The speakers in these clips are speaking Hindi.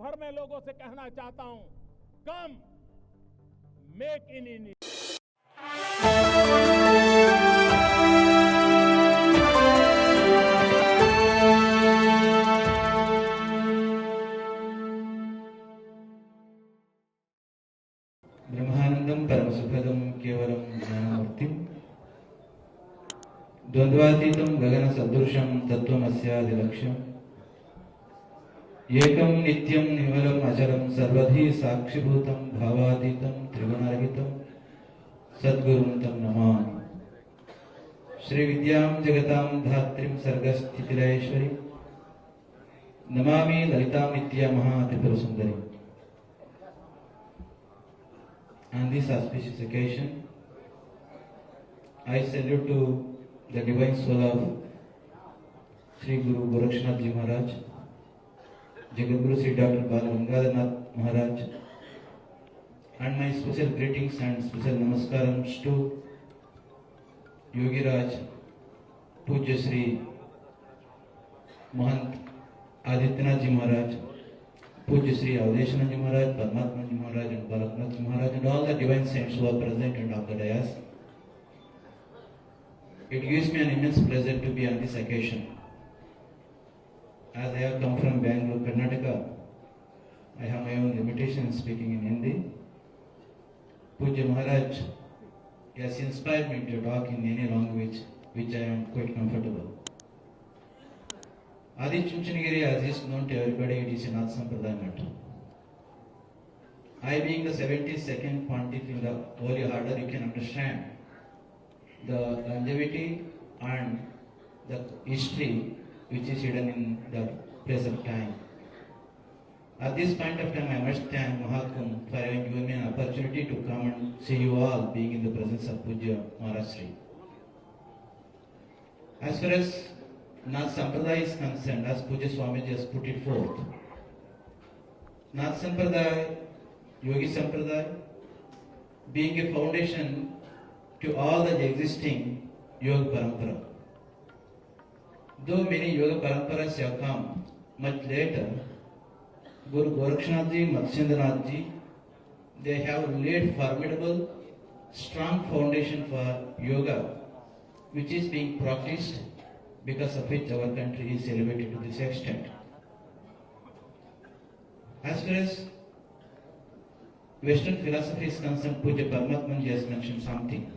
भर में लोगों से कहना चाहता हूं, कम मेक इन इंडिया। ब्रह्मानंदम परमसुखदम केवलम ज्ञानमूर्तिम द्वंद्वातीतम गगन सदृशम तत्वमस्यादिलक्ष्यम एकम नित्यम निर्मलम अचलम सर्वधी साक्षिभूतम भावातीतम त्रिगुणरहितम सद्गुरुं तम नमामि। श्री विद्यां जगतां धात्रीं सर्गस्थितिलयेश्वरी Namami ललितां नित्यां Mahatripurasundari. On this auspicious occasion, I salute to the divine soul of Sri Guru Gorakshnath Ji Maharaj, Jagadguru Sri Dr. Bala Gangadhar Maharaj, and my special greetings and special namaskarams to Yogi Raj, Pujya Sri Mahant Adityanath Ji Maharaj, Pujya Sri Avadeshanath Ji Maharaj, Padmatma Ji Maharaj and Balaknath Ji Maharaj and all the divine saints who are present and of the dais. It gives me an immense pleasure to be on this occasion. As I have come from Bangalore, Karnataka, I have my own limitation speaking in Hindi. Pujya Maharaj has inspired me to talk in any language which I am quite comfortable. Adi Chunchanagiri, as is known to everybody, it is a Nath Sampradaya matter. I being the 72nd pontiff in the Holy Order, you can understand the longevity and the history which is hidden in the place of time. At this point of time, I must thank Mahakum for having given me an opportunity to come and see you all being in the presence of Pujya Maharaj Sri. As far as Nath Sampradaya is concerned, as Pujya Swamiji has put it forth, Nath Sampradaya, Yogi Sampradaya, being a foundation to all the existing Yoga Parampara. Though many Yoga Paramparas have come much later, Guru Gorakshnath Ji, Matsyendranath Ji, they have laid formidable, strong foundation for Yoga, which is being practiced, because of which our country is elevated to this extent. As far as Western philosophy is concerned, Pujya Paramatman Ji has mentioned something.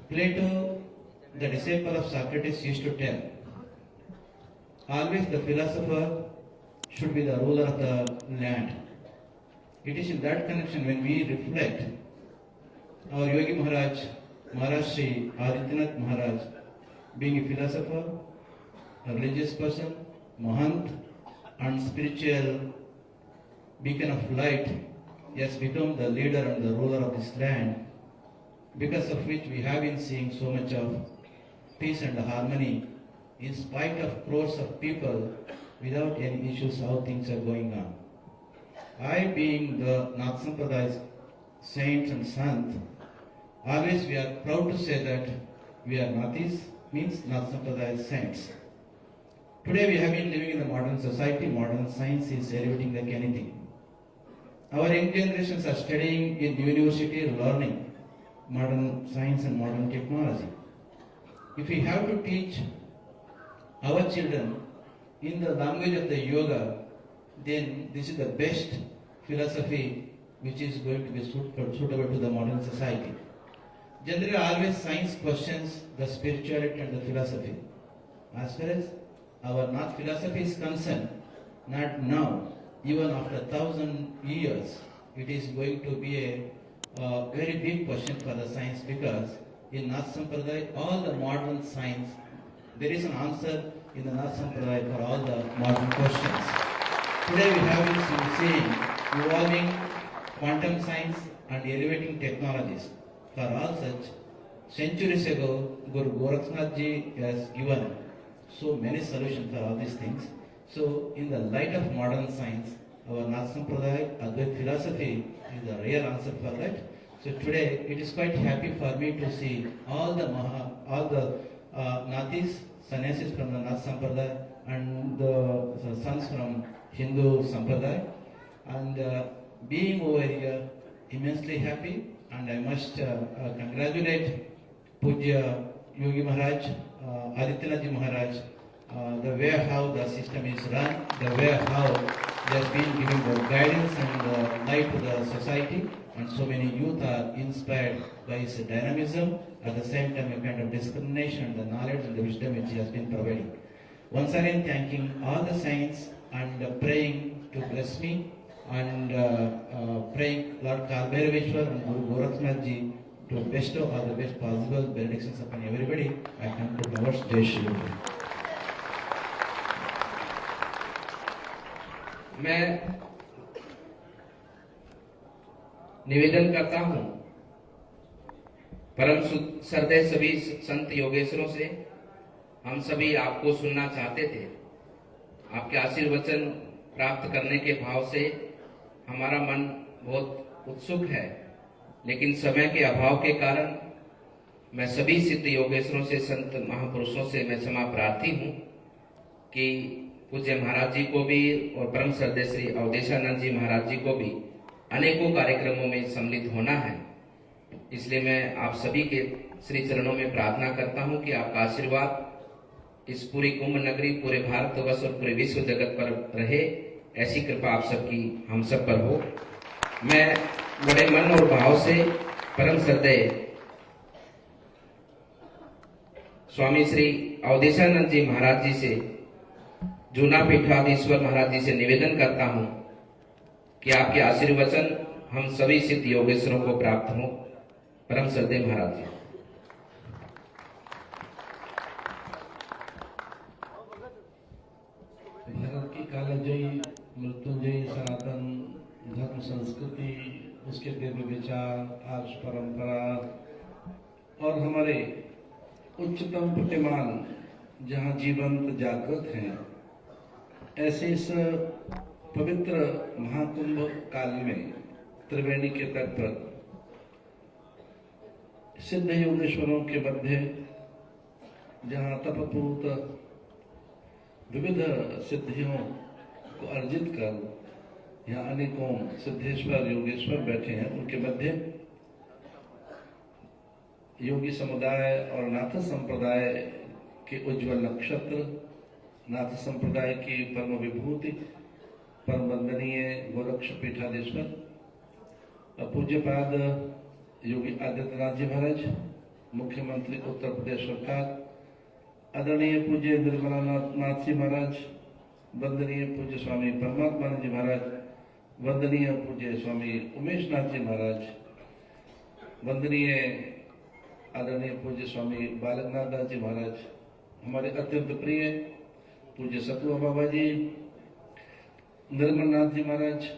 Plato, the disciple of Socrates, used to tell, always the philosopher should be the ruler of the land. It is in that connection when we reflect our Yogi Maharaj, Maharaj Sri Adityanath Maharaj, being a philosopher, a religious person, Mahant, and spiritual beacon of light, he has become the leader and the ruler of this land, because of which we have been seeing so much of peace and harmony, in spite of crores of people, without any issues how things are going on. I, being the Nath Sampradaya saints and sant, always we are proud to say that we are Nathis, means Nath Sampradaya saints. Today we have been living in the modern society, modern science is elevating like anything. Our young generations are studying in university, learning modern science and modern technology. If we have to teach our children in the language of the yoga, then this is the best philosophy which is going to be suitable to the modern society. Generally, always science questions the spirituality and the philosophy. As far as our Nath philosophy is concerned, not now, even after 1,000 years, it is going to be a very big question for the science, because in Nath Sampradaya, all the modern science, there is an answer in the Nath Sampradaya for all the modern questions. Today we have been seeing evolving quantum science and elevating technologies. For all such, centuries ago, Guru Gorakshnath Ji has given so many solutions for all these things. So, in the light of modern science, our Nath Sampradaya, Advaita philosophy is the real answer for that. So today, it is quite happy for me to see all the Nathis, sannyasis from the Nath Sampradaya, and the sons from Hindu Sampradaya. And being over here, immensely happy, and I must congratulate Pujya Yogi Maharaj, Adityanath Maharaj, the way how the system is run, the way how they have been giving the guidance and light to the society, and so many youth are inspired by his dynamism, at the same time a kind of discrimination and the knowledge and the wisdom which he has been providing. Once again thanking all the saints and praying to bless me, and praying Lord Kalbhaireveshwar and Guru Gorakhnath Ji to bestow all the best possible benedictions upon everybody. I conclude my words. Jai Shri Guru. मैं निवेदन करता हूं परम श्रद्धेय सभी संत योगेश्वरों से, हम सभी आपको सुनना चाहते थे। आपके आशीर्वचन प्राप्त करने के भाव से हमारा मन बहुत उत्सुक है, लेकिन समय के अभाव के कारण मैं सभी सिद्ध योगेश्वरों से, संत महापुरुषों से मैं क्षमा प्रार्थी हूं कि पूज्य महाराज जी को भी और परम श्रद्धेय श्री अवधेशानंद जी महाराज जी को भी अनेकों कार्यक्रमों में सम्मिलित होना है। इसलिए मैं आप सभी के श्री चरणों में प्रार्थना करता हूं कि आपका आशीर्वाद इस पूरी कुंभ नगरी, पूरे भारतवर्ष और पूरे विश्व जगत पर रहे, ऐसी कृपा आप सबकी हम सब पर हो। मैं बड़े मन और भाव से परम श्रद्धेय स्वामी श्री अवधेशानंद जी महाराज जी से, जूना पीठाधीश्वर महाराज जी से निवेदन करता हूं कि आपके आशीर्वचन हम सभी सिद्ध योगेश्वरों को प्राप्त हो। परम श्रद्धेय महाराज जी। भारत की कालजयी, मृत्युंजयी सनातन धर्म संस्कृति, उसके दिव्य विचार, आर्ष परंपरा और हमारे उच्चतम प्रतिमान जहाँ जीवंत जागृत हैं, ऐसे इस पवित्र महाकुंभ काल में त्रिवेणी के तट पर सिद्ध योगेश्वरों के मध्य, जहाँ तपपूत विविध सिद्धियों को अर्जित कर यहाँ अनेकों सिद्धेश्वर योगेश्वर बैठे हैं, उनके मध्य योगी समुदाय और नाथ संप्रदाय के उज्जवल नक्षत्र, नाथ संप्रदाय की परम विभूति, परम वंदनीय गोरक्ष पीठाधीश्वर पूज्यपाद योगी आदित्यनाथ जी महाराज, मुख्यमंत्री उत्तर प्रदेश सरकार, आदरणीय पूज्य निर्मलानाथ जी महाराज, वंदनीय पूज्य स्वामी परमात्मानंद जी महाराज, वंदनीय पूज्य स्वामी उमेश नाथ जी महाराज, वंदनीय आदरणीय पूज्य स्वामी बालकनाथ दास जी महाराज, हमारे अत्यंत प्रिय पूज्य सतुआ बाबा जी, निर्मलनाथ जी महाराज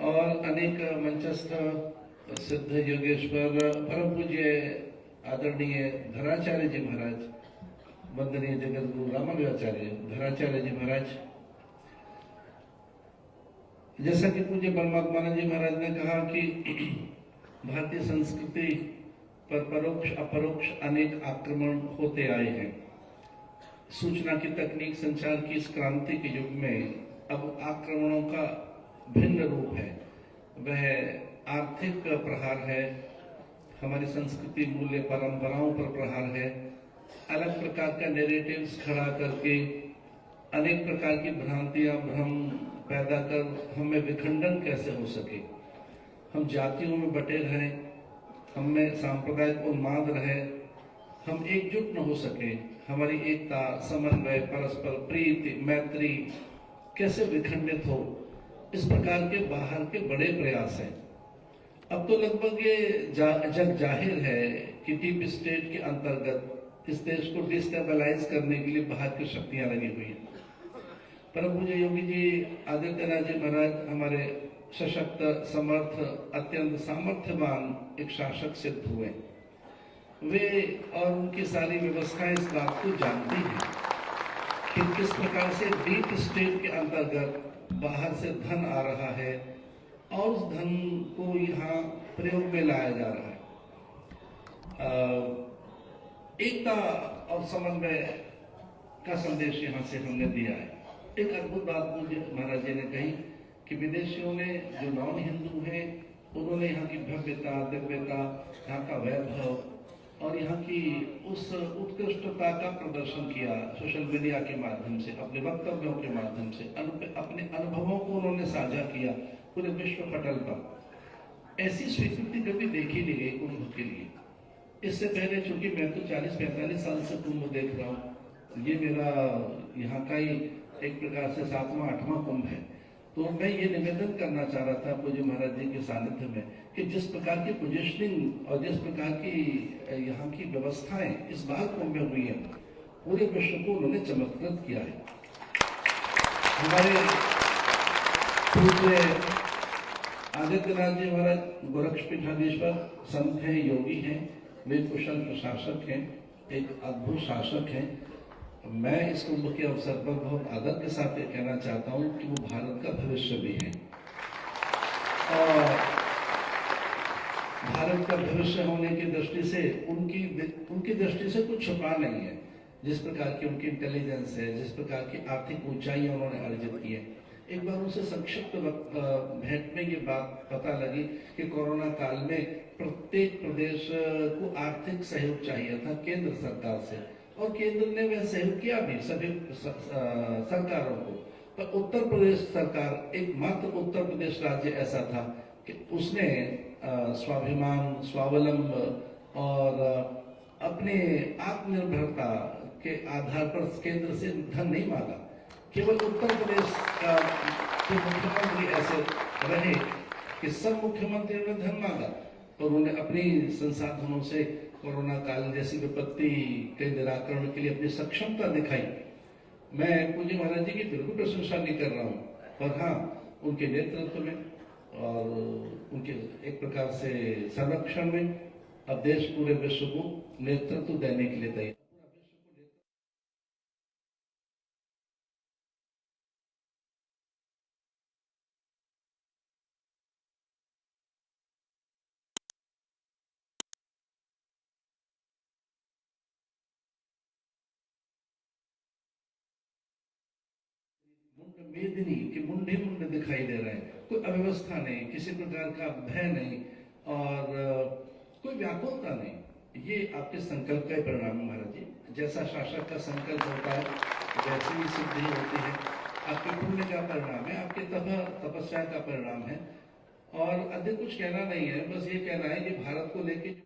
और अनेक मंचस्थ सिद्ध योगेश्वर परम पूज्य आदरणीय धराचार्य जी महाराज, वंदनीय जगत गुरु रामानुजाचार्य धराचार्य जी महाराज, जैसा कि पूज्य परमात्मानंद जी महाराज ने कहा कि भारतीय संस्कृति पर परोक्ष अपरोक्ष अनेक आक्रमण होते आए हैं। सूचना की तकनीक, संचार की इस क्रांति के युग में अब आक्रमणों का भिन्न रूप है। वह आर्थिक प्रहार है, हमारी संस्कृति मूल्य परंपराओं पर प्रहार है, अलग प्रकार का नैरेटिव्स खड़ा करके अनेक प्रकार की भ्रांतियां, भ्रम पैदा कर हमें विखंडन कैसे हो सके, हम जातियों में बटे रहे, हम में सांप्रदायिक उन्माद रहे, हम एकजुट न हो सके, हमारी एकता, समन्वय, परस्पर प्रीति, मैत्री कैसे विखंडित हो, इस प्रकार के बाहर के बड़े प्रयास हैं। अब तो लगभग ये जग जाहिर है कि डीप स्टेट के अंतर्गत इस देश को डिस्टेबलाइज करने के लिए बाहर की शक्तियां लगी हुई हैं। परम पूज्य योगी जी आदित्यनाथ जी महाराज हमारे सशक्त, समर्थ, अत्यंत सामर्थ्यवान एक शासक सिद्ध हुए। वे और उनकी सारी व्यवस्थाएं इस बात को जानती हैं कि किस प्रकार से डीप स्टेट के अंतर्गत बाहर से धन आ रहा है और उस धन को यहाँ प्रयोग में लाया जा रहा है। एकता और समन्वय का संदेश यहाँ से हमने दिया है। एक अद्भुत बात मुझे महाराज जी ने कही कि विदेशियों ने, जो नॉन हिंदू हैं, उन्होंने यहाँ की भव्यता, दिव्यता, यहाँ का वैभव और यहाँ की उस उत्कृष्टता का प्रदर्शन किया सोशल मीडिया के माध्यम से, अपने वक्तव्यों के माध्यम से, अपने अनुभवों को उन्होंने साझा किया पूरे विश्व पटल पर। ऐसी स्वीकृति कभी देखी नहीं गई कुंभ के लिए। इससे पहले चूंकि मैं तो 40-45 साल से कुंभ देख रहा हूँ, ये मेरा यहाँ का ही एक प्रकार से 7वां-8वां कुंभ है, तो मैं ये निवेदन करना चाह रहा था पूज्य महाराज जी के सानिध्य में कि जिस प्रकार की पोजिशनिंग और जिस प्रकार की यहाँ की व्यवस्थाएं इस बार कुंभ में हुई है, पूरे विश्व को उन्होंने चमत्कृत किया है। हमारे पूज्य आदित्यनाथ जी महाराज गोरक्षपीठाधीश्वर संत हैं, योगी हैं, वे कुशल प्रशासक हैं, एक अद्भुत शासक हैं। मैं इस कुंभ के अवसर पर बहुत आदर के साथ ये कहना चाहता हूं कि वो भारत का भविष्य भी है और भारत का भविष्य होने की दृष्टि से उनकी दृष्टि से कुछ छुपा नहीं है। जिस प्रकार की उनकी इंटेलिजेंस है, जिस प्रकार की आर्थिक ऊंचाइयां उन्होंने अर्जित की है। एक बार उनसे संक्षिप्त भेंट में ये बात पता लगी कि कोरोना काल में प्रत्येक प्रदेश को आर्थिक सहयोग चाहिए था केंद्र सरकार से, और केंद्र ने वह सहयोग किया भी सभी सरकारों को। पर उत्तर प्रदेश सरकार, एकमात्र उत्तर प्रदेश राज्य ऐसा था कि उसने स्वाभिमान, स्वावलंब और अपने आत्मनिर्भरता के आधार पर केंद्र से धन नहीं मांगा। केवल उत्तर प्रदेश के मुख्यमंत्री ऐसे रहे कि सब मुख्यमंत्रियों ने धन मांगा, और उन्होंने अपनी संसाधनों से कोरोना काल जैसी विपत्ति के निराकरण के लिए अपनी सक्षमता दिखाई। मैं पूज्य महाराज जी की बिल्कुल प्रशंसा नहीं कर रहा हूँ, पर हाँ, उनके नेतृत्व में और उनके एक प्रकार से संरक्षण में अब देश पूरे विश्व को नेतृत्व देने के लिए तैयार। मेदिनी के मुंडे मुंडे दिखाई दे रहे हैं, कोई अव्यवस्था नहीं, किसी प्रकार का भय नहीं और कोई व्याकुलता नहीं। ये आपके संकल्प का परिणाम है महाराज जी। जैसा शासक का संकल्प होता है वैसी ही सिद्धि होती है। आपके पुण्य का परिणाम है, आपके तपस्या का परिणाम है। और अधिक कुछ कहना नहीं है, बस ये कहना है कि भारत को लेके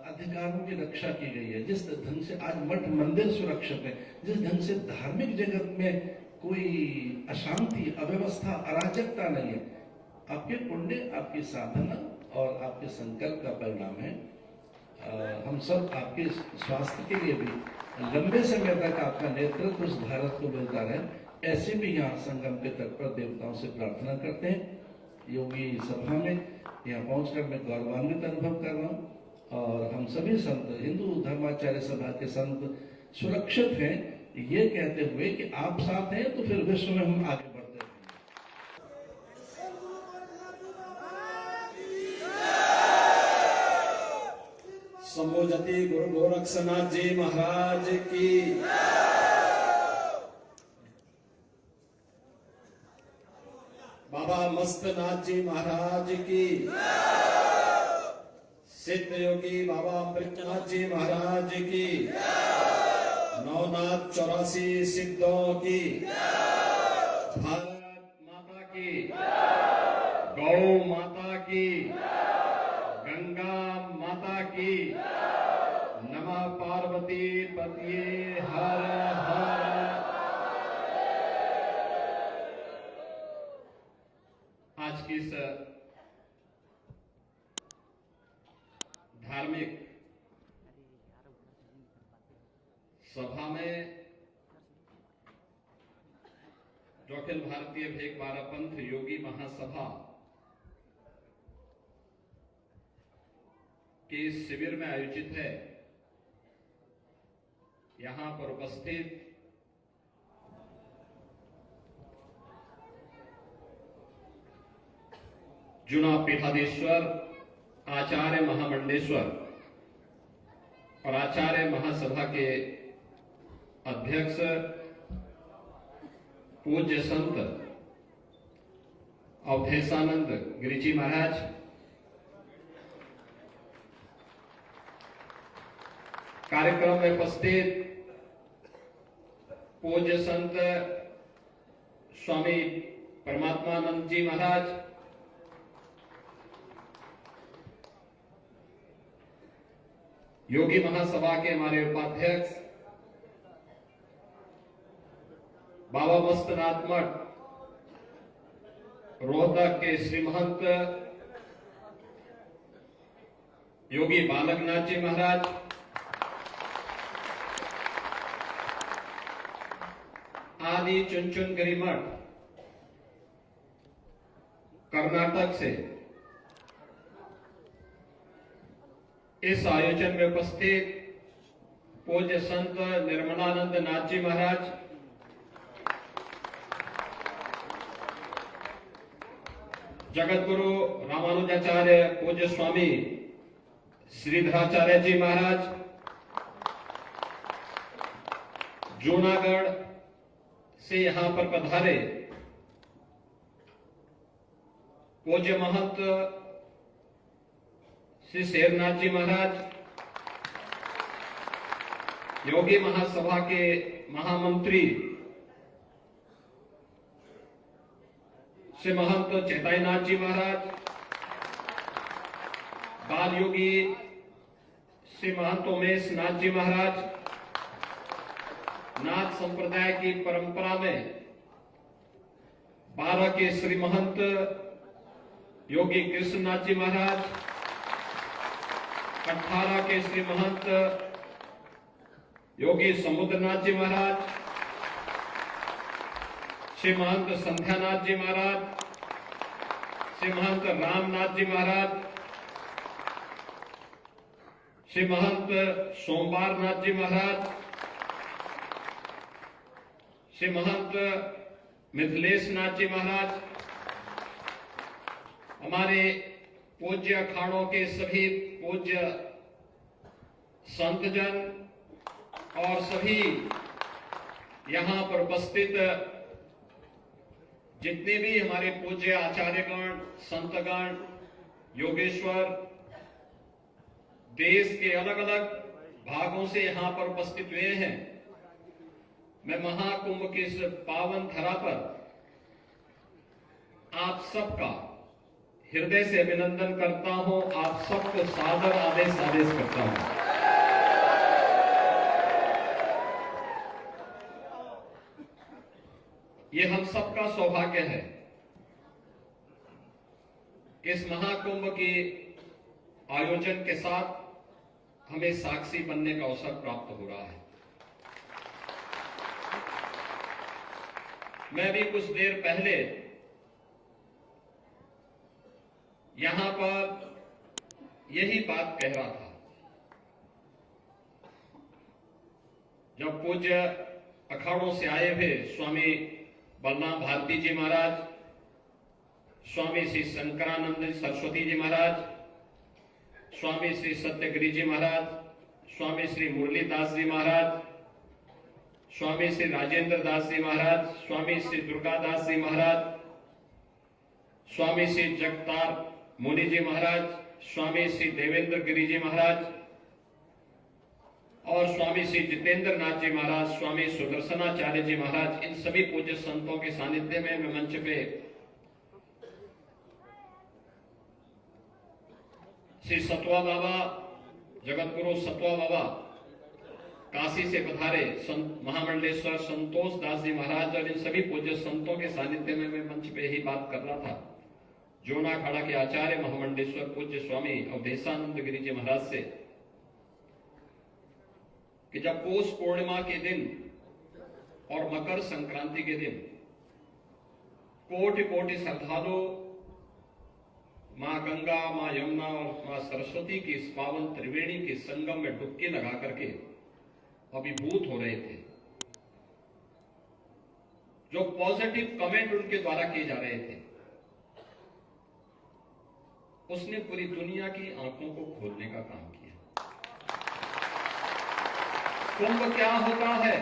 अधिकारों की रक्षा की गई है, जिस ढंग से आज मठ मंदिर सुरक्षित है, जिस ढंग से धार्मिक जगत में कोई अशांति, अव्यवस्था, अराजकता नहीं है, आपके पुण्य, आपकी साधना और आपके संकल्प का परिणाम है। हम सब आपके स्वास्थ्य के लिए भी लंबे समय तक आपका नेतृत्व इस भारत को मिलता रहे, ऐसे भी यहाँ संगम के तट पर देवताओं से प्रार्थना करते हैं। योगी सभा में यहाँ पहुंचकर मैं गौरवान्वित अनुभव कर रहा हूँ, और हम सभी संत, हिंदू धर्माचार्य सभा के संत सुरक्षित हैं, ये कहते हुए कि आप साथ हैं तो फिर विश्व में हम आगे बढ़ते हैं। संबोधति गुरु गोरक्षनाथ जी महाराज की, बाबा मस्तनाथ जी महाराज की, सिद्ध योगी बाबा अमृतनाथ जी महाराज की, नवनाथ 84 सिद्धों की, भारत माता की, गौ माता की, गंगा माता की, नमः पार्वती पतिये हर हर। की इस धार्मिक सभा में जो अखिल भारतीय भेक बारा पंथ योगी महासभा के इस शिविर में आयोजित है, यहां पर उपस्थित जुना पीठाधीश्वर आचार्य महामंडेश्वर और आचार्य महासभा के अध्यक्ष पूज्य संत अवधेशानंद गिरिजी महाराज, कार्यक्रम में उपस्थित पूज्य संत स्वामी परमात्मानंद जी महाराज, योगी महासभा के हमारे उपाध्यक्ष बाबा मस्तनाथ मठ रोहतक के श्री महंत योगी बालकनाथ जी महाराज, आदि चुनचुनगिरी मठ कर्नाटक से इस आयोजन में उपस्थित पूज्य संत निर्मलानंद नाथ जी महाराज, जगत गुरु रामानुजाचार्य पूज्य स्वामी श्रीधराचार्य जी महाराज, जूनागढ़ से यहां पर पधारे पूज्य महंत श्री शेरनाथ जी महाराज, योगी महासभा के महामंत्री श्री महंत चैतन्यनाथ जी महाराज, बाल योगी श्री महंत उमेश नाथ जी महाराज, नाथ संप्रदाय की परंपरा में 12 के श्री महंत योगी कृष्णनाथ जी महाराज, 18 के श्री महंत योगी समुद्रनाथ जी महाराज, श्री महंत संध्यानाथ जी महाराज, श्री महंत रामनाथ जी महाराज, श्री महंत सोमवारनाथ जी महाराज, श्री महंत मिथिलेश नाथ जी महाराज, हमारे पूज्य अखाड़ों के सभी पूज्य संतजन और सभी यहां पर उपस्थित जितने भी हमारे पूज्य आचार्यगण, संतगण, योगेश्वर देश के अलग अलग भागों से यहां पर उपस्थित हुए हैं, मैं महाकुंभ की इस पावन धरा पर आप सबका हृदय से अभिनंदन करता हूं, आप सबको सादर आदेश करता हूं। ये हम सबका सौभाग्य है कि इस महाकुंभ के आयोजन के साथ हमें साक्षी बनने का अवसर प्राप्त हो रहा है। मैं भी कुछ देर पहले यहां पर यही बात कह रहा था, जब पूज्य अखाड़ों से आए हुए स्वामी बलराम भारती जी महाराज, स्वामी श्री शंकरानंद सरस्वती जी महाराज, स्वामी श्री सत्यगिरी जी महाराज, स्वामी श्री मुरलीदास जी महाराज, स्वामी श्री राजेंद्र दास जी महाराज, स्वामी श्री दुर्गादास जी महाराज, स्वामी श्री जगतार मुनि जी महाराज, स्वामी श्री देवेंद्र गिरी जी महाराज और स्वामी श्री जितेंद्र नाथ जी महाराज, स्वामी सुदर्शनाचार्य जी महाराज, इन सभी पूज्य संतों के सानिध्य में मैं मंच पे श्री सतवा बाबा, जगत गुरु सतवा बाबा काशी से पधारे संत महामंडलेश्वर संतोष दास जी महाराज और इन सभी पूज्य संतों के सानिध्य में मैं मंच पे ही बात कर रहा था। जोनाखाड़ा के आचार्य महामंडेश्वर पूज्य स्वामी अवधेशानंद गिरी जी महाराज से कि जब पौष पूर्णिमा के दिन और मकर संक्रांति के दिन कोटि कोटि श्रद्धालु मां गंगा, मां यमुना और मां सरस्वती की इस पावन त्रिवेणी के संगम में डुबकी लगा करके अभिभूत हो रहे थे, जो पॉजिटिव कमेंट उनके द्वारा किए जा रहे थे, उसने पूरी दुनिया की आंखों को खोलने का काम किया। कुंभ क्या होता है?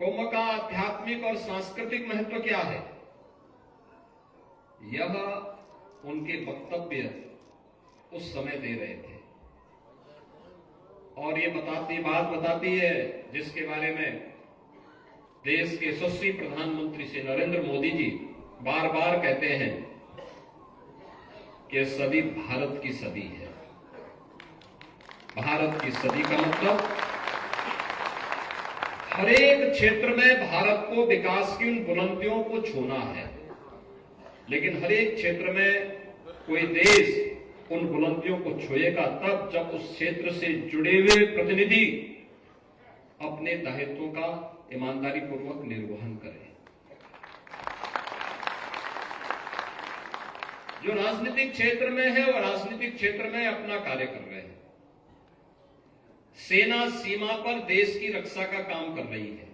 कुंभ का आध्यात्मिक और सांस्कृतिक महत्व क्या है? यह उनके वक्तव्य उस समय दे रहे थे और ये बात बताती है जिसके बारे में देश के यशस्वी प्रधानमंत्री श्री नरेंद्र मोदी जी बार बार कहते हैं कि सदी भारत की सदी है। भारत की सदी का मतलब हर एक क्षेत्र में भारत को विकास की उन बुलंदियों को छूना है, लेकिन हर एक क्षेत्र में कोई देश उन बुलंदियों को छुएगा तब जब उस क्षेत्र से जुड़े हुए प्रतिनिधि अपने दायित्वों का ईमानदारी पूर्वक निर्वहन करें। जो राजनीतिक क्षेत्र में है वो राजनीतिक क्षेत्र में अपना कार्य कर रहे हैं। सेना सीमा पर देश की रक्षा का काम कर रही है।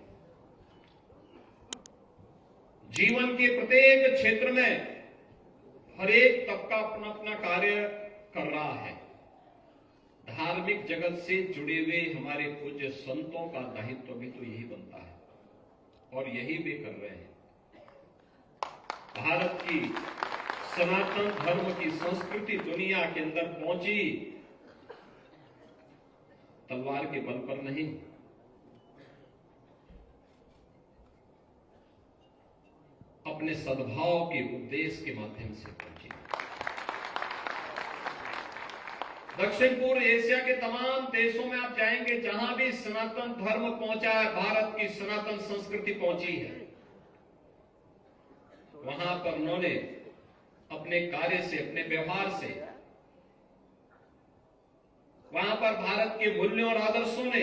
जीवन के प्रत्येक क्षेत्र में हर एक तबका अपना अपना कार्य कर रहा है। धार्मिक जगत से जुड़े हुए हमारे पूज्य संतों का दायित्व भी तो यही बनता है और यही वे कर रहे हैं। भारत की सनातन धर्म की संस्कृति दुनिया के अंदर पहुंची तलवार के बल पर नहीं, अपने सद्भाव के उपदेश के माध्यम से पहुंची। दक्षिण पूर्व एशिया के तमाम देशों में आप जाएंगे, जहां भी सनातन धर्म पहुंचा है, भारत की सनातन संस्कृति पहुंची है, वहां पर उन्होंने अपने कार्य से, अपने व्यवहार से, वहां पर भारत के मूल्यों और आदर्शों ने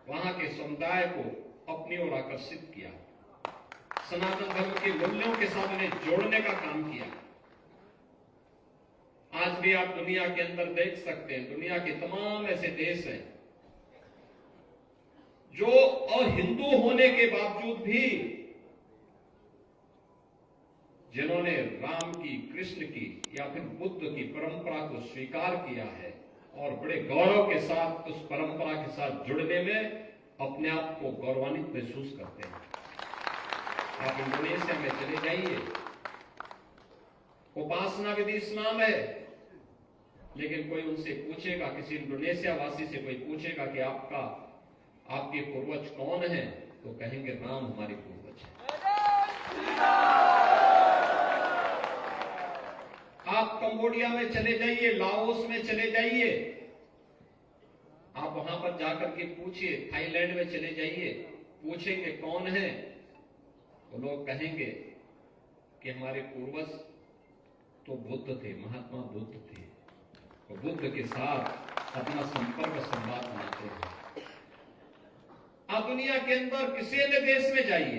वहां के समुदाय को अपनी ओर आकर्षित किया। सनातन धर्म के मूल्यों के साथ उन्हें जोड़ने का काम किया। आज भी आप दुनिया के अंदर देख सकते हैं, दुनिया के तमाम ऐसे देश हैं जो अहिंदू होने के बावजूद भी जिन्होंने राम की, कृष्ण की या फिर बुद्ध की परंपरा को स्वीकार किया है और बड़े गौरव के साथ उस परंपरा के साथ जुड़ने में अपने आप को गौरवान्वित महसूस करते हैं। आप इंडोनेशिया में चले जाइए, उपासना विधि इस्लाम है, लेकिन कोई उनसे पूछेगा, किसी इंडोनेशिया वासी से कोई पूछेगा कि आपके पूर्वज कौन हैं, तो कहेंगे राम हमारे पूर्वज हैं। आप कंबोडिया में चले जाइए, लाओस में चले जाइए, आप वहां पर जाकर के पूछिए, थाईलैंड में चले जाइए, पूछेंगे कौन है, तो लोग कहेंगे कि हमारे पूर्वज तो बुद्ध थे, महात्मा बुद्ध थे, तो बुद्ध के साथ अपना संपर्क संवाद बनाते हैं। आप दुनिया के अंदर किसी न देश में जाइए,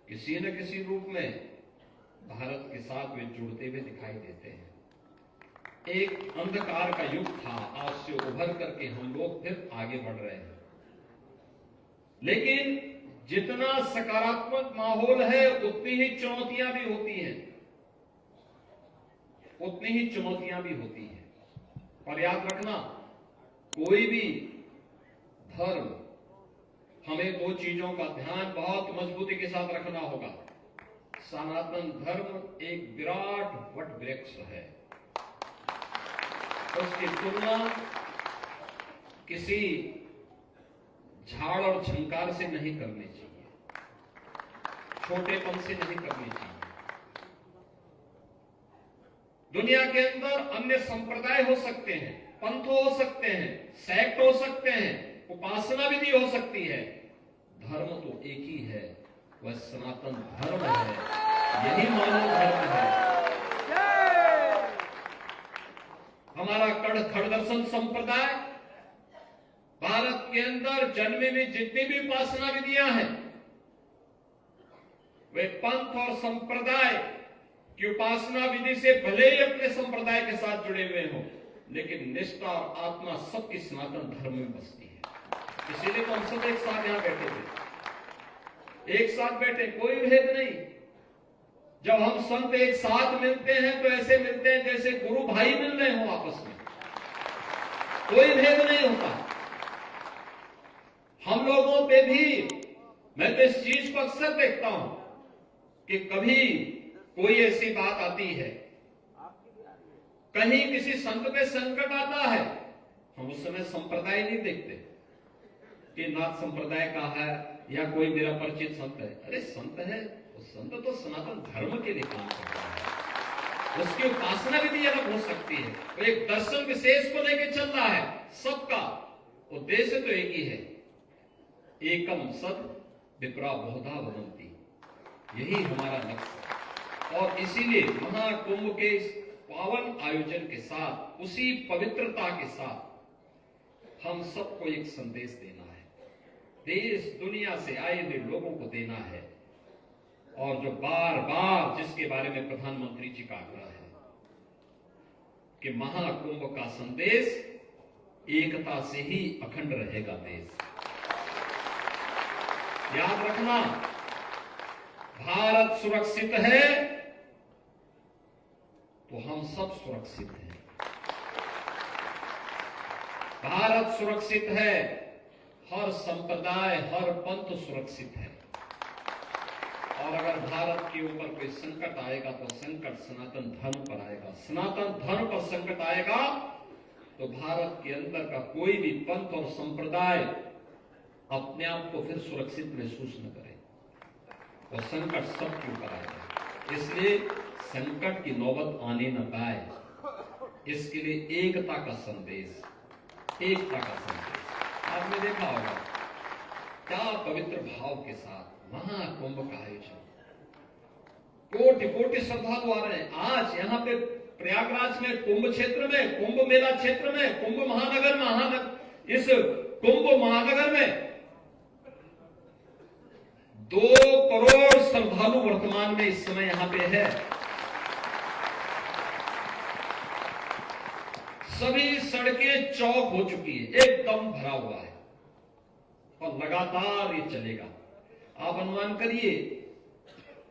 किसी न किसी रूप में भारत के साथ वे जुड़ते हुए दिखाई देते हैं। एक अंधकार का युग था, आज से उभर करके हम लोग फिर आगे बढ़ रहे हैं, लेकिन जितना सकारात्मक माहौल है उतनी ही चुनौतियां भी होती हैं, उतनी ही चुनौतियां भी होती हैं। और याद रखना, कोई भी धर्म, हमें दो चीजों का ध्यान बहुत मजबूती के साथ रखना होगा। सनातन धर्म एक विराट वट वृक्ष है, उसकी तुलना किसी झाड़ और झंकार से नहीं करनी चाहिए, छोटेपन से नहीं करनी चाहिए। दुनिया के अंदर अन्य संप्रदाय हो सकते हैं, पंथ हो सकते हैं, सेक्ट हो सकते हैं, उपासना विधि हो सकती है, धर्म तो एक ही है, वह सनातन धर्म है, यही मानव धर्म है। हमारा खड़दर्शन संप्रदाय भारत के अंदर जन्मी हुई जितनी भी उपासना विधियां हैं, वे पंथ और संप्रदाय की उपासना विधि से भले ही अपने संप्रदाय के साथ जुड़े हुए हों, लेकिन निष्ठा और आत्मा सबकी सनातन धर्म में बसती है। इसीलिए तो हम सब एक साथ यहां बैठे थे, एक साथ बैठे, कोई भेद नहीं। जब हम संत एक साथ मिलते हैं तो ऐसे मिलते हैं जैसे गुरु भाई मिल रहे हो आपस में, कोई भेद नहीं होता। हम लोगों पे भी मैं तो इस चीज को अक्सर देखता हूं कि कभी कोई ऐसी बात आती है, कहीं किसी संत पे संकट आता है, हम उस समय संप्रदाय नहीं देखते कि नाथ संप्रदाय का है या कोई मेरा परिचित संत है। अरे संत है, उस संत तो सनातन धर्म के लिए काम करता है, उसकी उपासना विधि अलग हो सकती है, वो एक दर्शन विशेष को लेकर चल रहा है। सबका उद्देश्य तो एक ही है, एकम सद विप्रा बहुधा वदंती, यही हमारा लक्ष्य है। और इसीलिए महाकुंभ के इस पावन आयोजन के साथ, उसी पवित्रता के साथ हम सबको एक संदेश देना है, देश दुनिया से आए हुए लोगों को देना है। और जो बार बार जिसके बारे में प्रधानमंत्री जी का आग्रह है कि महाकुंभ का संदेश एकता से ही अखंड रहेगा देश। याद रखना, भारत सुरक्षित है तो हम सब सुरक्षित हैं। भारत सुरक्षित है, हर संप्रदाय, हर पंथ सुरक्षित है। और अगर भारत के ऊपर कोई संकट आएगा तो संकट सनातन धर्म पर आएगा। सनातन धर्म पर संकट आएगा तो भारत के अंदर का कोई भी पंथ और संप्रदाय अपने आप को फिर सुरक्षित महसूस न करे, और संकट सबके ऊपर आएगा। इसलिए संकट की नौबत आने न पाए, इसके लिए एकता का संदेश, एकता का संदेश। आपने देखा होगा क्या पवित्र भाव के साथ महाकुंभ का आयोजन, कोटि कोटि श्रद्धालु आ रहे हैं। आज यहाँ पे प्रयागराज में कुंभ क्षेत्र में, कुंभ मेला क्षेत्र में, कुंभ महानगर में, इस कुंभ महानगर में 2 करोड़ श्रद्धालु वर्तमान में इस समय यहां पे है। सभी सड़कें चौक हो चुकी है, एकदम भरा हुआ है और लगातार ये चलेगा। आप अनुमान करिए,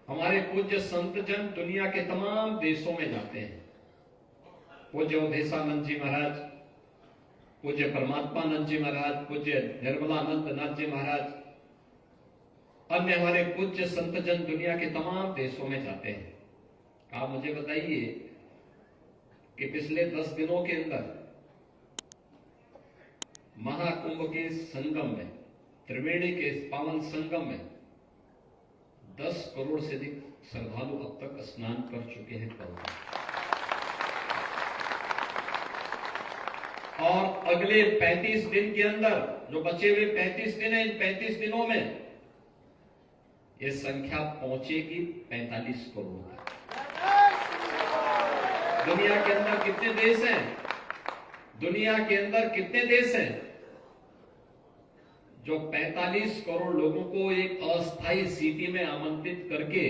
हमारे पूज्य संत जन दुनिया के तमाम देशों में जाते हैं। पूज्य अवधेशानंद जी महाराज, पूज्य परमात्मानंद जी महाराज, पूज्य निर्मलानंद नाथ जी महाराज, अन्य हमारे पूज्य संत जन दुनिया के तमाम देशों में जाते हैं। आप मुझे बताइए कि पिछले 10 दिनों के अंदर महाकुंभ के संगम में, त्रिवेणी के पावन संगम में 10 करोड़ से अधिक श्रद्धालु अब तक स्नान कर चुके हैं। और अगले 35 दिन के अंदर, जो बचे हुए 35 दिन हैं, इन 35 दिनों में ये संख्या पहुंचेगी 45 करोड़ तक। दुनिया के अंदर कितने देश हैं? दुनिया के अंदर कितने देश हैं जो 45 करोड़ लोगों को एक अस्थायी सिटी में आमंत्रित करके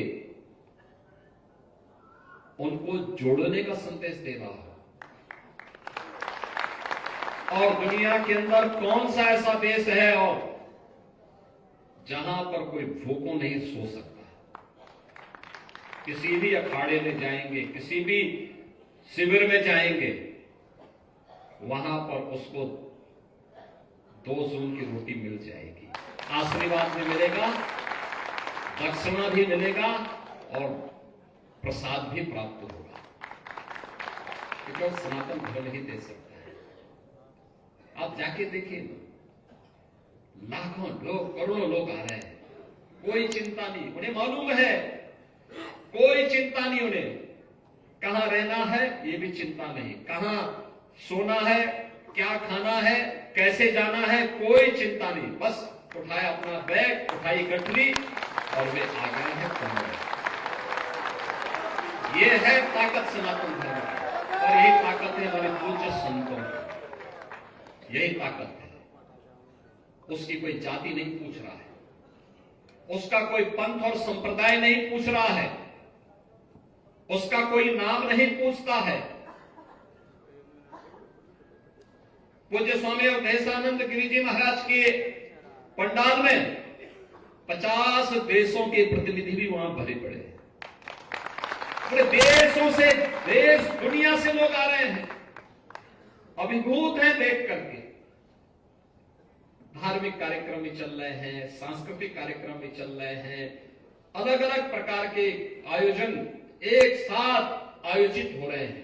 उनको जोड़ने का संदेश दे रहा है? और दुनिया के अंदर कौन सा ऐसा देश है और जहां पर कोई भूखों नहीं सो सकता? किसी भी अखाड़े में जाएंगे, किसी भी शिविर में जाएंगे, वहां पर उसको 2 जून की रोटी मिल जाएगी, आशीर्वाद भी मिलेगा, दक्षिणा भी मिलेगा और प्रसाद भी प्राप्त होगा, क्योंकि सनातन धर्म ही दे सकता है। आप जाके देखिए, लाखों लोग, करोड़ों लोग आ रहे हैं, कोई चिंता नहीं, उन्हें मालूम है, कोई चिंता नहीं उन्हें, कहां रहना है ये भी चिंता नहीं, कहां सोना है, क्या खाना है, कैसे जाना है, कोई चिंता नहीं। बस उठाया अपना बैग, उठाई गठरी और वे आ गए हैं कुंभ में। ये है ताकत सनातन धर्म की, और यही ताकत है हमारे पूज्य संतों की, यही ताकत है। उसकी कोई जाति नहीं पूछ रहा है, उसका कोई पंथ और संप्रदाय नहीं पूछ रहा है, उसका कोई नाम नहीं पूछता है। पूज्य स्वामी अवधेशानंद गिरि जी महाराज के पंडाल में 50 देशों के प्रतिनिधि भी वहां भरे पड़े हैं। पूरे देशों से, देश दुनिया से लोग आ रहे हैं, अभिभूत हैं देख करके। धार्मिक कार्यक्रम भी चल रहे हैं, सांस्कृतिक कार्यक्रम भी चल रहे हैं, अलग अलग प्रकार के आयोजन एक साथ आयोजित हो रहे हैं,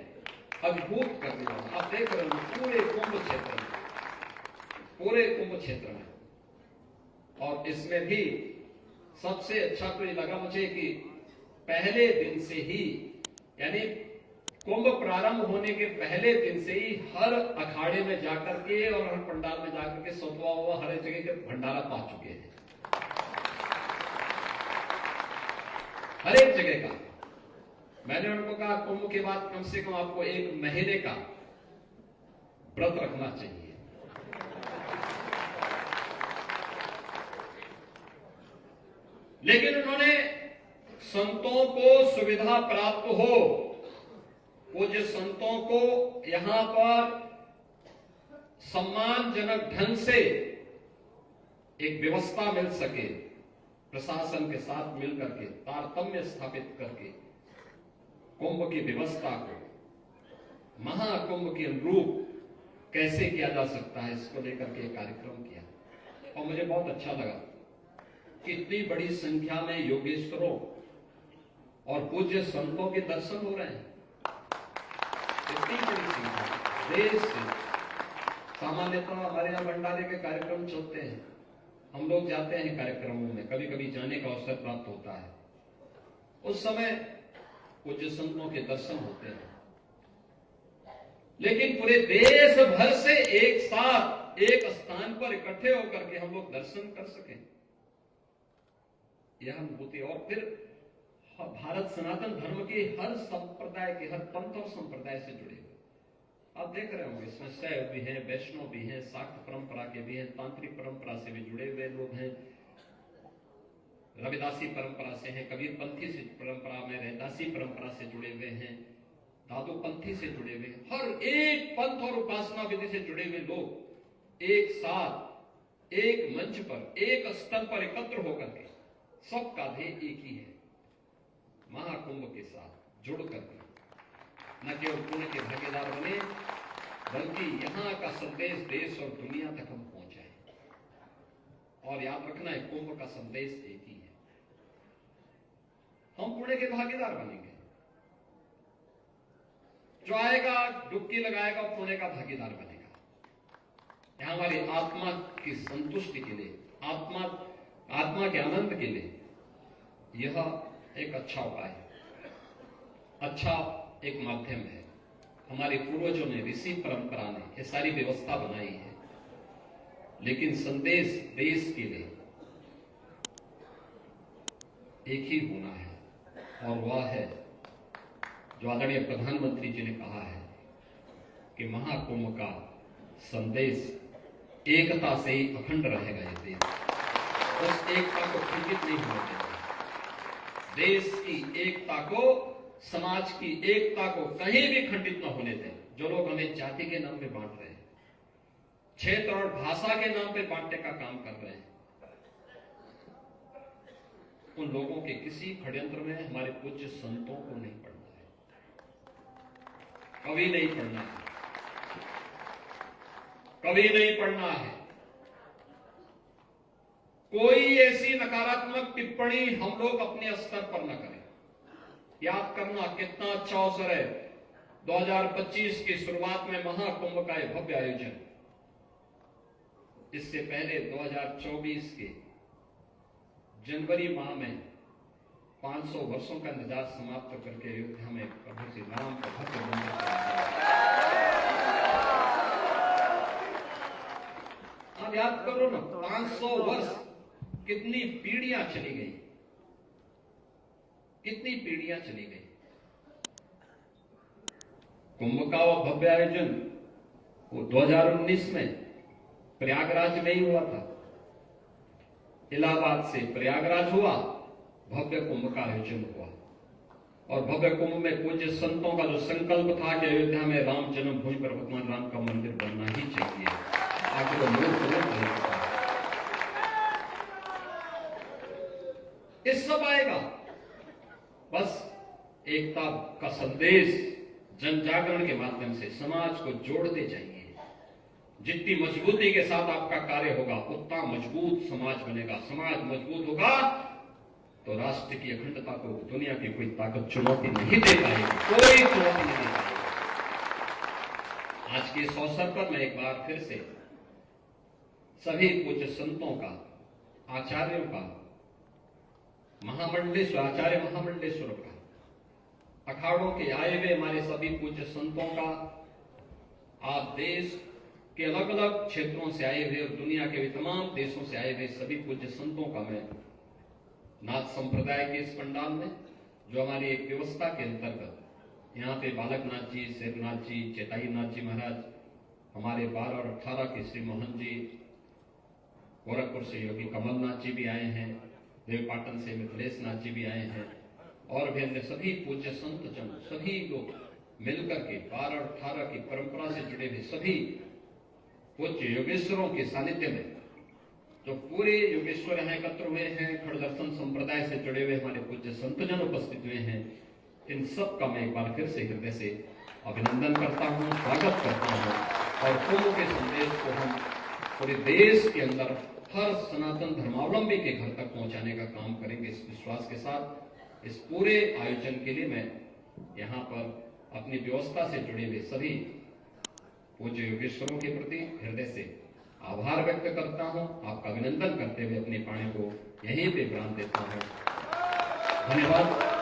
अभिभूत करने वाला। आप देख रहे हैं पूरे कुंभ क्षेत्र में, पूरे कुंभ क्षेत्र में। और इसमें भी सबसे अच्छा तो ये लगा मुझे कि पहले दिन से ही, यानी कुंभ प्रारंभ होने के पहले दिन से ही हर अखाड़े में जाकर के और हर पंडाल में जाकर के सतुआ हुआ हर एक जगह के भंडारा पा चुके हैं, हर एक जगह का। मैंने उनको कहा कुंभ के बाद कम से कम आपको 1 महीने का व्रत रखना चाहिए। लेकिन उन्होंने संतों को सुविधा प्राप्त हो, पूज्य संतों को यहां पर सम्मानजनक ढंग से एक व्यवस्था मिल सके, प्रशासन के साथ मिलकर के तारतम्य स्थापित करके कुंभ की व्यवस्था को महाकुंभ के अनुरूप कैसे किया जा सकता है, इसको लेकर के कार्यक्रम किया। और मुझे बहुत अच्छा लगा कि इतनी बड़ी संख्या में योगेश्वरों और पूज्य संतों के दर्शन हो रहे हैं। इतनी बड़ी संख्या देश से। सामान्यतः हमारे यहाँ भंडारे के कार्यक्रम चलते हैं, हम लोग जाते हैं कार्यक्रमों में, कभी कभी जाने का अवसर प्राप्त होता है। उस समय पूज्य संतों के दर्शन होते हैं, लेकिन पूरे देश भर से एक साथ एक स्थान पर इकट्ठे होकर के हम लोग दर्शन कर सकें, यह अनुभूति। और फिर भारत सनातन धर्म के हर संप्रदाय के, हर पंथ और संप्रदाय से जुड़े हुए आप देख रहे होंगे, इसमें शैव भी हैं, वैष्णव भी हैं, शाक्त परंपरा के भी हैं, तांत्रिक परंपरा से भी जुड़े हुए लोग हैं, रविदासी परंपरा से हैं, कबीर पंथी से परंपरा में, रैदासी परंपरा से जुड़े हुए हैं, दादू पंथी से जुड़े हुए, हर एक पंथ और उपासना विधि से जुड़े हुए लोग एक साथ एक मंच पर, एक स्थल पर एकत्र होकर के सबका ध्येय एक ही है, महाकुंभ के साथ जुड़ करके न केवल पुण्य के भागीदार बने, बल्कि यहां का संदेश देश और दुनिया तक हम पहुंचाएं। और याद रखना है, कुंभ का संदेश एक ही है, हम पुण्य के भागीदार बनेंगे। जो आएगा डुबकी लगाएगा और पुण्य का भागीदार बनेगा। यहां हमारी आत्मा की संतुष्टि के लिए, आत्मा के आनंद के लिए यह एक अच्छा उपाय है, अच्छा एक माध्यम है। हमारे पूर्वजों ने, ऋषि परंपरा ने ये सारी व्यवस्था बनाई है, लेकिन संदेश देश के लिए एक ही होना है, और वह है जो आदरणीय प्रधानमंत्री जी ने कहा है कि महाकुंभ का संदेश एकता से ही अखंड रहेगा। ये देश उस एकता को खंडित नहीं होने देगा। देश की एकता को, समाज की एकता को कहीं भी खंडित न होने दें। जो लोग हमें जाति के नाम पे बांट रहे हैं, क्षेत्र और भाषा के नाम पे बांटने का काम कर रहे हैं, उन लोगों के किसी षड्यंत्र में हमारे पूज्य संतों को नहीं पड़ना है, कभी नहीं पड़ना है, कभी नहीं पड़ना है। कोई ऐसी नकारात्मक टिप्पणी हम लोग अपने स्तर पर न करें। याद करना कितना अच्छा अवसर है, 2025 की शुरुआत में महाकुंभ का यह भव्य आयोजन। इससे पहले 2024 के जनवरी माह में 500 वर्षों का इंतजार समाप्त करके अयोध्या में प्रभु श्री राम का भव्य मंदिर। आप याद करो ना, 500 वर्ष, कितनी पीढ़ियां चली गई, कितनी पीढ़ियां चली गई। कुंभ का वो भव्य आयोजन वो 2019 में प्रयागराज में ही हुआ था। इलाहाबाद से प्रयागराज हुआ, भव्य कुंभ का आयोजन हुआ। और भव्य कुंभ में पूज्य संतों का जो संकल्प था कि अयोध्या में राम जन्मभूमि पर भगवान राम का मंदिर बनना ही चाहिए, आखिर वो मूर्ख इस सब आएगा। बस एकता का संदेश जन जागरण के माध्यम से समाज को जोड़ते जाइए। जितनी मजबूती के साथ आपका कार्य होगा उतना मजबूत समाज बनेगा। समाज मजबूत होगा तो राष्ट्र की अखंडता को दुनिया की कोई ताकत चुनौती नहीं दे पाएगी, कोई चुनौती नहीं दे पाएगी। आज के इस अवसर पर मैं एक बार फिर से सभी पूज्य संतों का, आचार्यों का, आचार्य महामंडलेश्वर का, अखाड़ों के आए हुए हमारे सभी पूज्य संतों का, आप देश के अलग अलग क्षेत्रों से आए हुए और दुनिया के भी तमाम देशों से आए हुए सभी पूज्य संतों का मैं नाथ संप्रदाय के इस पंडाल में, जो हमारी एक व्यवस्था के अंतर्गत यहाँ पे बालकनाथ जी, शेरनाथ जी, चेताई नाथ जी महाराज, हमारे 12 और 18 के श्री मोहन जी, गोरखपुर से योगी कमलनाथ जी भी आए हैं, देवपाटन से मिथिलेश नाथ जी भी आए हैं, और भी अन्य सभी पूज्य संत जन, सभी लोग मिलकर के 12 और 18 की परंपरा से जुड़े हुए सभी पूज्य योगेश्वरों के सानिध्य में जो पूरे योगेश्वर यहाँ एकत्र हुए हैं, खड़ दर्शन संप्रदाय से जुड़े हुए हमारे पूज्य संतजन उपस्थित हुए हैं, इन सब का मैं एक बार फिर से हृदय से अभिनंदन करता हूँ, स्वागत करता हूँ। और कुंभ के संदेश को हम पूरे देश के अंदर हर सनातन धर्मावलंबी के घर तक पहुंचाने का काम करेंगे इस विश्वास के साथ। इस पूरे आयोजन के लिए मैं यहाँ पर अपनी व्यवस्था से जुड़े हुए सभी पूज्य योगेश्वरों के प्रति हृदय से आभार व्यक्त करता हूं, आपका अभिनंदन करते हुए अपनी वाणी को यहीं पे विराम देता हूं। धन्यवाद।